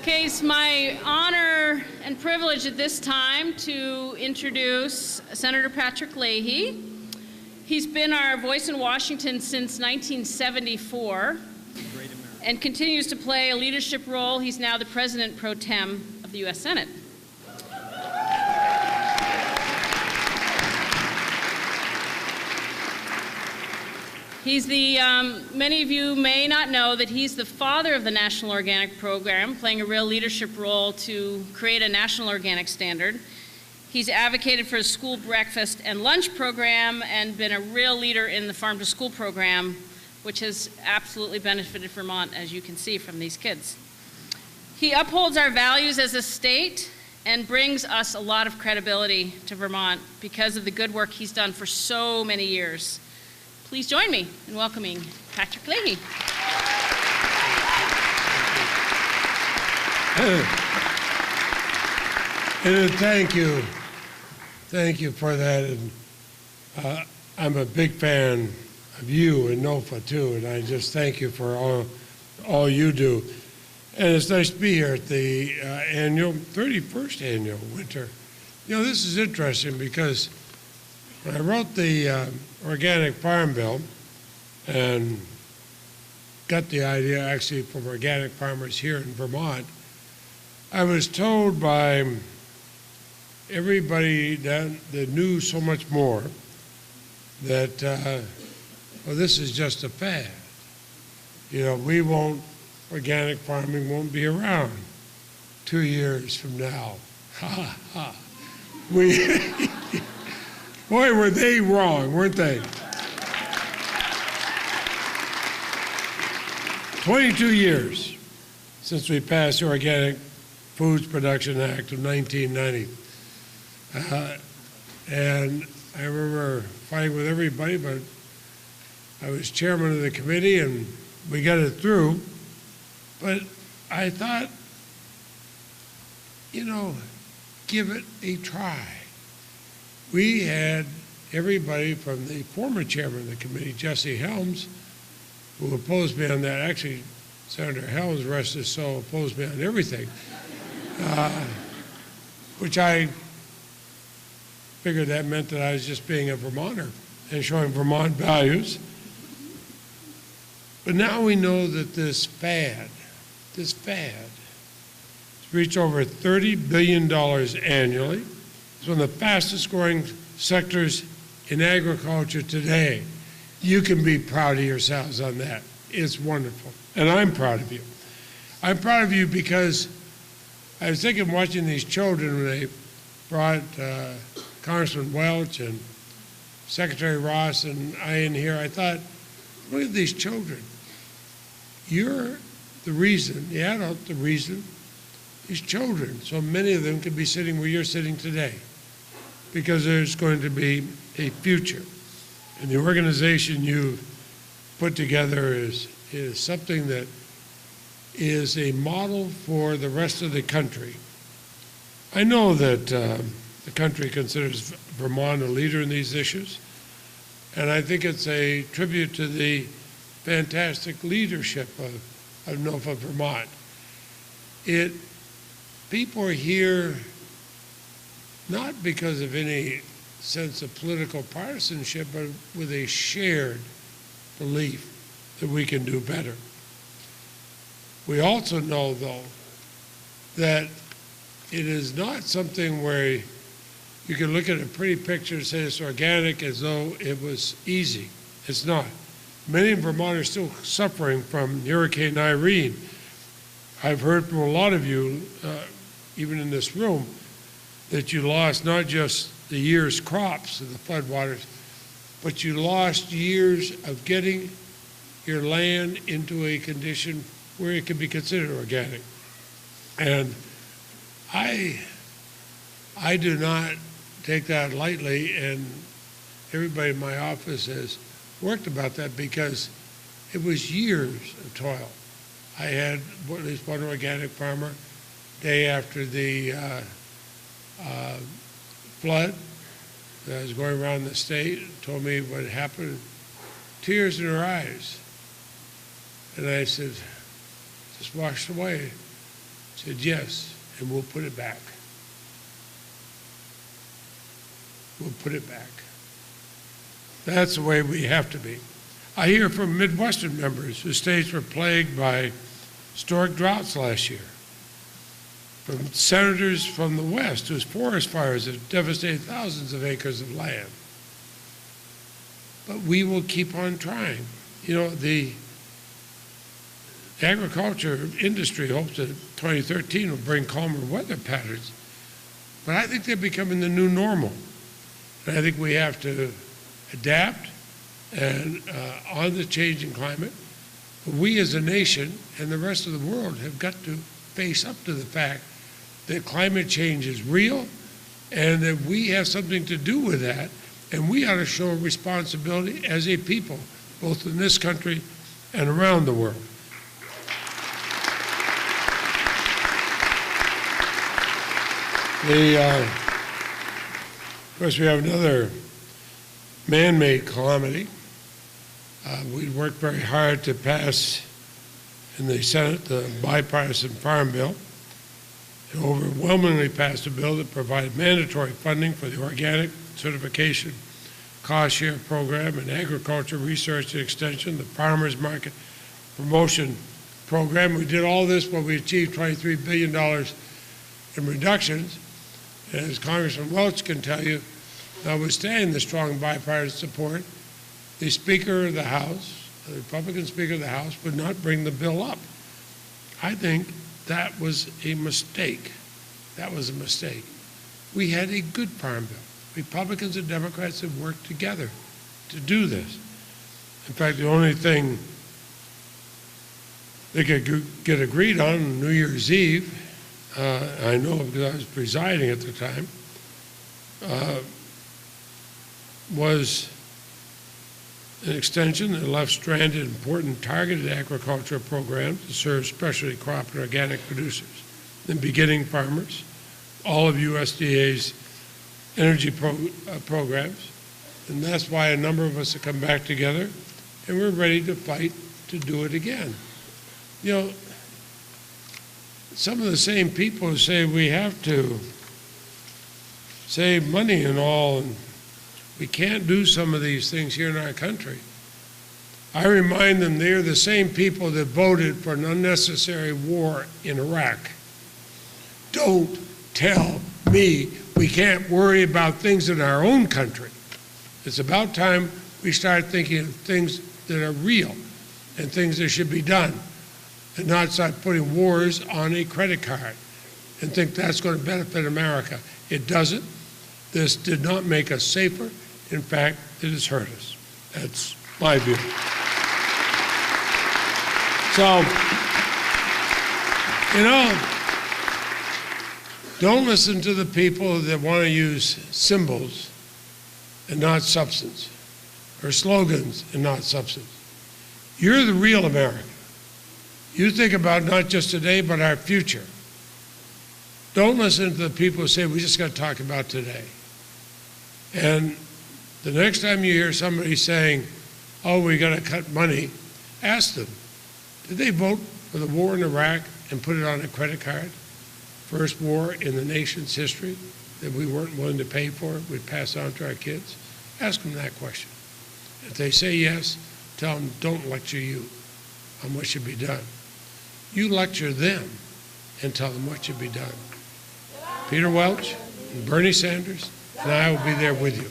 Okay, it's my honor and privilege at this time to introduce Senator Patrick Leahy. He's been our voice in Washington since 1974 and continues to play a leadership role. He's now the President pro tem of the U.S. Senate. He's many of you may not know that he's the father of the National Organic Program, playing a real leadership role to create a national organic standard. He's advocated for a school breakfast and lunch program and been a real leader in the farm to school program, which has absolutely benefited Vermont, as you can see from these kids. He upholds our values as a state and brings us a lot of credibility to Vermont because of the good work he's done for so many years. Please join me in welcoming Patrick Leahy. Thank you. Thank you for that. And, I'm a big fan of you and NOFA too, and I just thank you for all you do. And it's nice to be here at the 31st annual winter. You know, this is interesting because when I wrote the Organic Farm Bill and got the idea actually from organic farmers here in Vermont, I was told by everybody that knew so much more that, well, this is just a fad. You know, organic farming won't be around 2 years from now. Ha ha. Boy, were they wrong, weren't they? 22 years since we passed the Organic Foods Production Act of 1990. And I remember fighting with everybody, but I was chairman of the committee and we got it through. But I thought, you know, give it a try. We had everybody from the former chairman of the committee, Jesse Helms, who opposed me on that. Actually, Senator Helms, rest his soul, opposed me on everything, which I figured that meant that I was just being a Vermonter and showing Vermont values. But now we know that this fad, has reached over $30 billion annually. It's one of the fastest growing sectors in agriculture today. You can be proud of yourselves on that. It's wonderful. And I'm proud of you. I'm proud of you because I was thinking watching these children when they brought Congressman Welch and Secretary Ross and I in here, I thought, look at these children. You're the reason, the adult, the reason, these children, so many of them could be sitting where you're sitting today, because there's going to be a future. And the organization you've put together is something that is a model for the rest of the country. I know that the country considers Vermont a leader in these issues, and I think it's a tribute to the fantastic leadership of NOFA Vermont. People are here not because of any sense of political partisanship, but with a shared belief that we can do better. We also know, though, that it is not something where you can look at a pretty picture and say it's organic as though it was easy. It's not. Many in Vermont are still suffering from Hurricane Irene. I've heard from a lot of you, even in this room, that you lost not just the year's crops of the floodwaters, but you lost years of getting your land into a condition where it can be considered organic. And I do not take that lightly, and everybody in my office has worked about that because it was years of toil. I had at least one organic farmer day after the flood that was going around the state, told me what happened, tears in her eyes. And I said, just washed away. said, yes, and we'll put it back. We'll put it back. That's the way we have to be. I hear from Midwestern members whose states were plagued by historic droughts last year, from senators from the West whose forest fires have devastated thousands of acres of land. But we will keep on trying. You know, the agriculture industry hopes that 2013 will bring calmer weather patterns, but I think they're becoming the new normal. And I think we have to adapt and on the changing climate. But we as a nation and the rest of the world have got to face up to the fact that climate change is real and that we have something to do with that, and we ought to show responsibility as a people, both in this country and around the world. Of course, we have another man-made calamity. We worked very hard to pass in the Senate the bipartisan farm bill. It overwhelmingly passed a bill that provided mandatory funding for the organic certification cost share program and agriculture research and extension, the farmers market promotion program. We did all this while we achieved $23 billion in reductions. And as Congressman Welch can tell you, notwithstanding the strong bipartisan support, the Speaker of the House, the Republican Speaker of the House, would not bring the bill up. I think that was a mistake. That was a mistake. We had a good farm bill. Republicans and Democrats have worked together to do this. In fact, the only thing they could get agreed on New Year's Eve, I know because I was presiding at the time, was an extension that left stranded important targeted agricultural programs to serve specialty crop and organic producers and beginning farmers, all of USDA's energy programs. And that's why a number of us have come back together, and we're ready to fight to do it again. You know, some of the same people who say we have to save money and all, and we can't do some of these things here in our country. I remind them they're the same people that voted for an unnecessary war in Iraq. Don't tell me we can't worry about things in our own country. It's about time we start thinking of things that are real and things that should be done, and not start putting wars on a credit card and think that's going to benefit America. It doesn't. This did not make us safer. In fact, it has hurt us. That's my view. So, you know, don't listen to the people that want to use symbols and not substance, or slogans and not substance. You're the real American. You think about not just today, but our future. Don't listen to the people who say, we just got to talk about today. And the next time you hear somebody saying, oh, we got to cut money, ask them, did they vote for the war in Iraq and put it on a credit card? First war in the nation's history that we weren't willing to pay for, we'd pass on to our kids? Ask them that question. If they say yes, tell them, don't lecture you on what should be done. You lecture them and tell them what should be done. Peter Welch and Bernie Sanders and I will be there with you.